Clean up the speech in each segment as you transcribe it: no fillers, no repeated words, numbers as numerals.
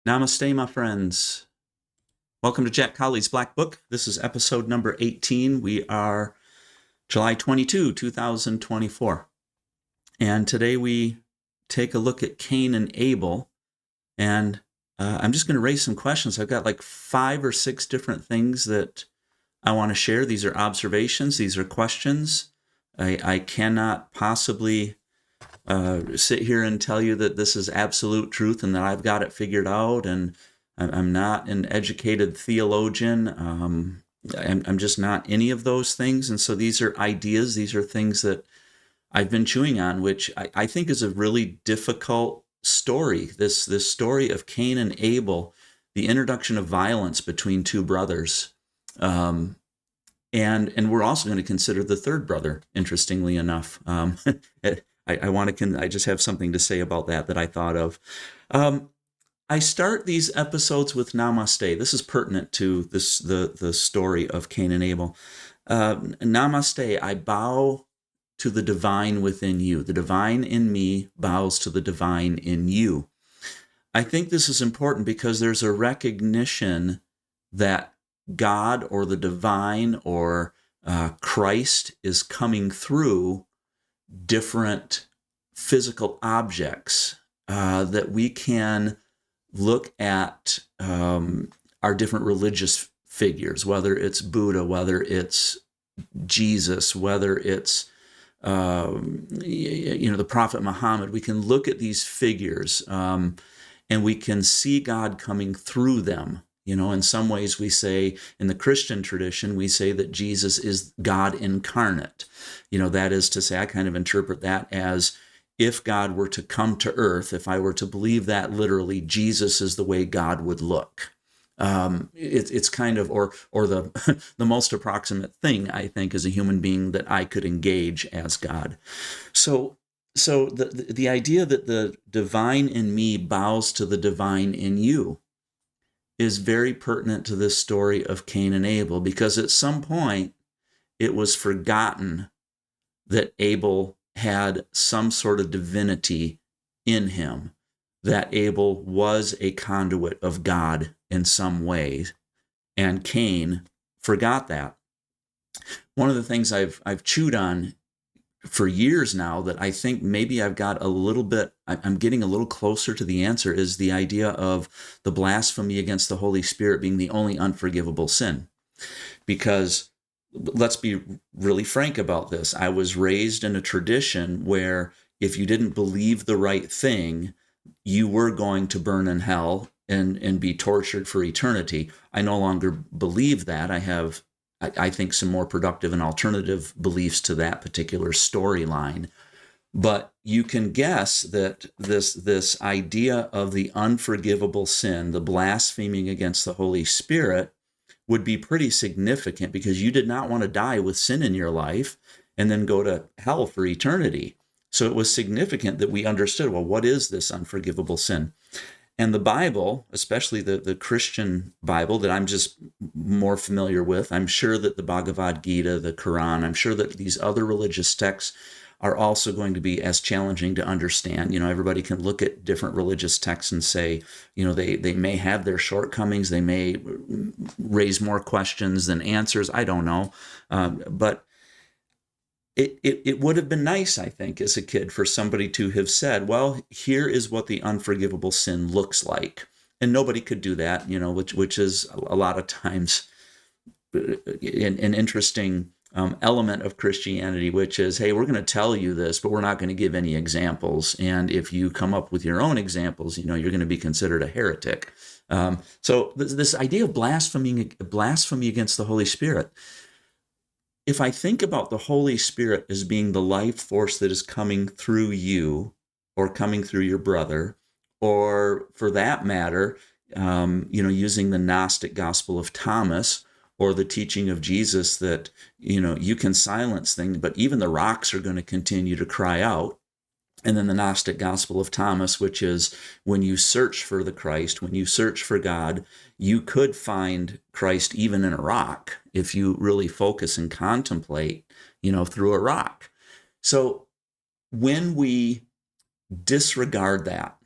Namaste, my friends. Welcome to Jack Colley's Black Book. This is episode number 18. We are July 22, 2024. And today we take a look at Cain and Abel. And I'm just going to raise some questions. I've got like 5 or 6 different things that I want to share. These are observations. These are questions. I cannot possibly sit here and tell you that this is absolute truth and that I've got it figured out, and I'm not an educated theologian. I'm just not any of those things. And so these are ideas. These are things that I've been chewing on, which I think is a really difficult story. This story of Cain and Abel, the introduction of violence between two brothers. And we're also going to consider the third brother, interestingly enough. I just have something to say about that I thought of. I start these episodes with Namaste. This is pertinent to the story of Cain and Abel. Namaste, I bow to the divine within you. The divine in me bows to the divine in you. I think this is important because there's a recognition that God or the divine or Christ is coming through different physical objects, that we can look at our different religious figures, whether it's Buddha, whether it's Jesus, whether it's the Prophet Muhammad. We can look at these figures and we can see God coming through them. In some ways we say, in the Christian tradition, we say that Jesus is God incarnate. That is to say, I kind of interpret that as if God were to come to earth, if I were to believe that literally, Jesus is the way God would look. It's kind of, or the the most approximate thing, I think, as a human being that I could engage as God. So the idea that the divine in me bows to the divine in you is very pertinent to this story of Cain and Abel, because at some point it was forgotten that Abel had some sort of divinity in him, that Abel was a conduit of God in some way, and Cain forgot that. One of the things I've chewed on for years now that I think maybe I've got a little bit, I'm getting a little closer to the answer, is the idea of the blasphemy against the Holy Spirit being the only unforgivable sin. Because let's be really frank about this. I was raised in a tradition where if you didn't believe the right thing, you were going to burn in hell and be tortured for eternity. I no longer believe that. I think some more productive and alternative beliefs to that particular storyline. But you can guess that this idea of the unforgivable sin, the blaspheming against the Holy Spirit, would be pretty significant, because you did not want to die with sin in your life and then go to hell for eternity. So it was significant that we understood, well, what is this unforgivable sin? And the Bible, especially the Christian Bible that I'm just more familiar with, I'm sure that the Bhagavad Gita, the Quran, I'm sure that these other religious texts are also going to be as challenging to understand. Everybody can look at different religious texts and say, they may have their shortcomings, they may raise more questions than answers, I don't know. But it would have been nice, I think, as a kid, for somebody to have said, well, here is what the unforgivable sin looks like. And nobody could do that, which is a lot of times an interesting element of Christianity, which is, hey, we're going to tell you this, but we're not going to give any examples. And if you come up with your own examples, you're going to be considered a heretic. So this idea of blasphemy against the Holy Spirit, if I think about the Holy Spirit as being the life force that is coming through you or coming through your brother, or for that matter, using the Gnostic Gospel of Thomas or the teaching of Jesus that, you can silence things, but even the rocks are going to continue to cry out. And then the Gnostic Gospel of Thomas, which is when you search for the Christ, when you search for God, you could find Christ even in a rock if you really focus and contemplate, through a rock. So when we disregard that,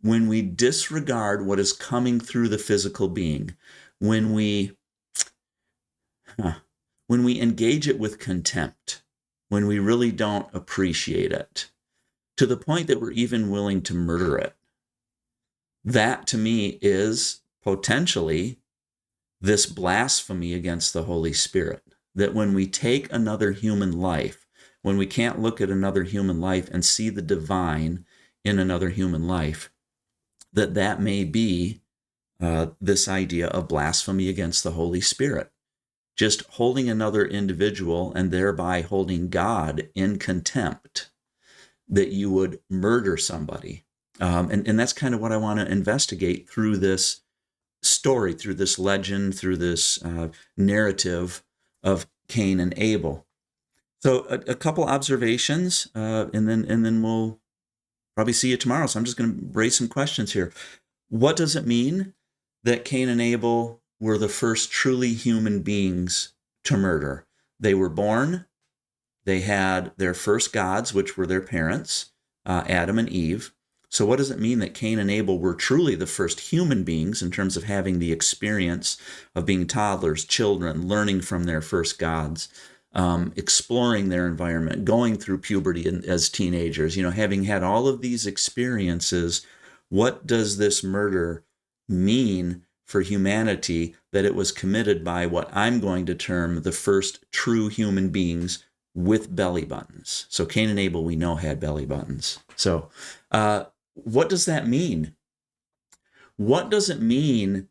when we disregard what is coming through the physical being, when we engage it with contempt, when we really don't appreciate it, to the point that we're even willing to murder it, that to me is potentially this blasphemy against the Holy Spirit. That when we take another human life, when we can't look at another human life and see the divine in another human life, that may be this idea of blasphemy against the Holy Spirit. Just holding another individual and thereby holding God in contempt, that you would murder somebody. And that's kind of what I want to investigate through this story, through this legend, through this narrative of Cain and Abel. So a couple observations, and then we'll probably see you tomorrow. So I'm just going to raise some questions here. What does it mean that Cain and Abel were the first truly human beings to murder? They were born, they had their first gods, which were their parents, Adam and Eve. So what does it mean that Cain and Abel were truly the first human beings in terms of having the experience of being toddlers, children, learning from their first gods, exploring their environment, going through puberty as teenagers, having had all of these experiences? What does this murder mean for humanity, that it was committed by what I'm going to term the first true human beings with belly buttons? So Cain and Abel, we know, had belly buttons. So what does that mean? What does it mean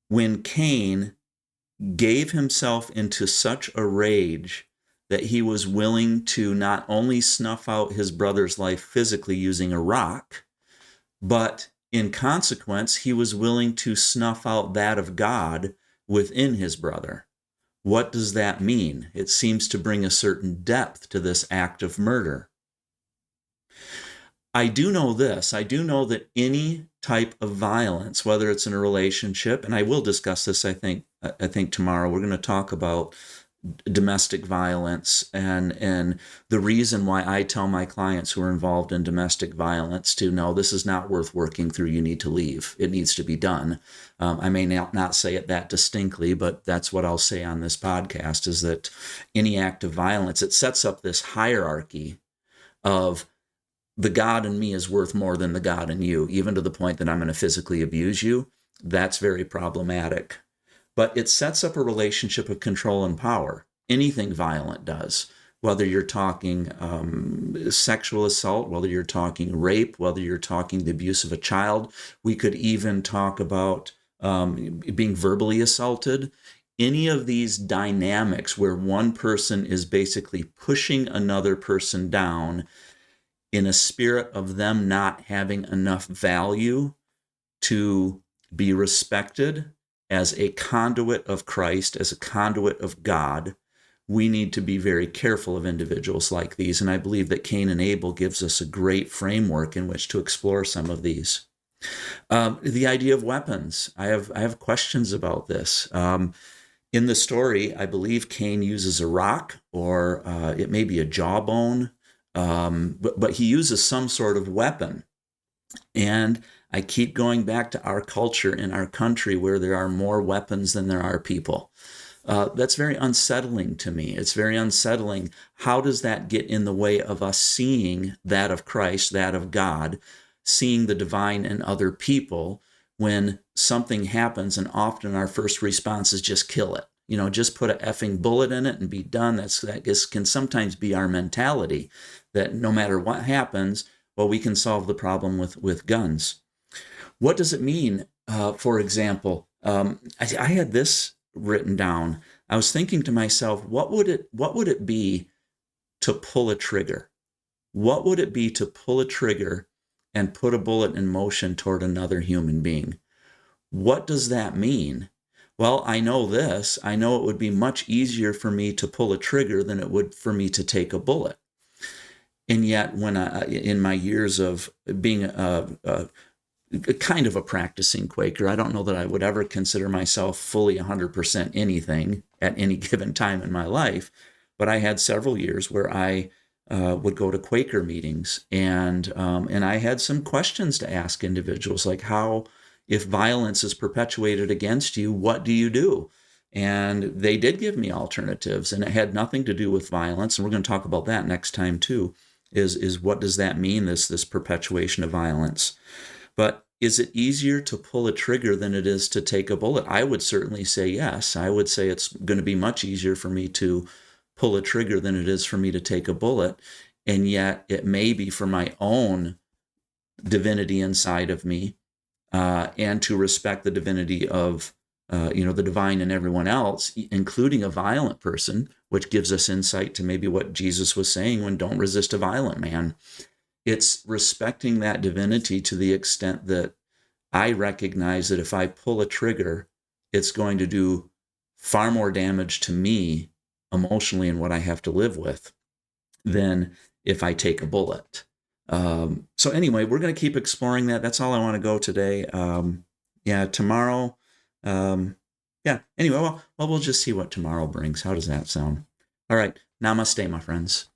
when Cain gave himself into such a rage that he was willing to not only snuff out his brother's life physically using a rock, but in consequence, he was willing to snuff out that of God within his brother? What does that mean? It seems to bring a certain depth to this act of murder. I do know this. I do know that any type of violence, whether it's in a relationship, and I will discuss this, I think tomorrow, we're going to talk about domestic violence and the reason why I tell my clients who are involved in domestic violence to know this is not worth working through. You need to leave. It needs to be done. I may not say it that distinctly, but that's what I'll say on this podcast, is that any act of violence, it sets up this hierarchy of the God in me is worth more than the God in you, even to the point that I'm going to physically abuse you. That's very problematic. But it sets up a relationship of control and power. Anything violent does, whether you're talking sexual assault, whether you're talking rape, whether you're talking the abuse of a child. We could even talk about being verbally assaulted. Any of these dynamics where one person is basically pushing another person down in a spirit of them not having enough value to be respected as a conduit of Christ, as a conduit of God, we need to be very careful of individuals like these. And I believe that Cain and Abel gives us a great framework in which to explore some of these. The idea of weapons. I have questions about this. In the story, I believe Cain uses a rock, or it may be a jawbone, but he uses some sort of weapon. And I keep going back to our culture in our country where there are more weapons than there are people. That's very unsettling to me. It's very unsettling. How does that get in the way of us seeing that of Christ, that of God, seeing the divine in other people when something happens, and often our first response is just kill it. Just put an effing bullet in it and be done. That can sometimes be our mentality, that no matter what happens, well, we can solve the problem with guns. What does it mean? For example, I had this written down. I was thinking to myself, what would it be to pull a trigger? What would it be to pull a trigger and put a bullet in motion toward another human being? What does that mean? Well, I know this. I know it would be much easier for me to pull a trigger than it would for me to take a bullet. And yet, when in my years of being a kind of a practicing Quaker, I don't know that I would ever consider myself fully 100% anything at any given time in my life, but I had several years where I would go to Quaker meetings, and I had some questions to ask individuals, like how, if violence is perpetuated against you, what do you do? And they did give me alternatives, and it had nothing to do with violence. And we're going to talk about that next time too. Is what does that mean? This perpetuation of violence. But is it easier to pull a trigger than it is to take a bullet? I would certainly say yes. I would say it's going to be much easier for me to pull a trigger than it is for me to take a bullet. And yet it may be for my own divinity inside of me, and to respect the divinity of the divine in everyone else, including a violent person, which gives us insight to maybe what Jesus was saying when don't resist a violent man. It's respecting that divinity to the extent that I recognize that if I pull a trigger, it's going to do far more damage to me emotionally and what I have to live with than if I take a bullet. So anyway, we're going to keep exploring that. That's all I want to go today. Tomorrow. Anyway, well, we'll just see what tomorrow brings. How does that sound? All right. Namaste, my friends.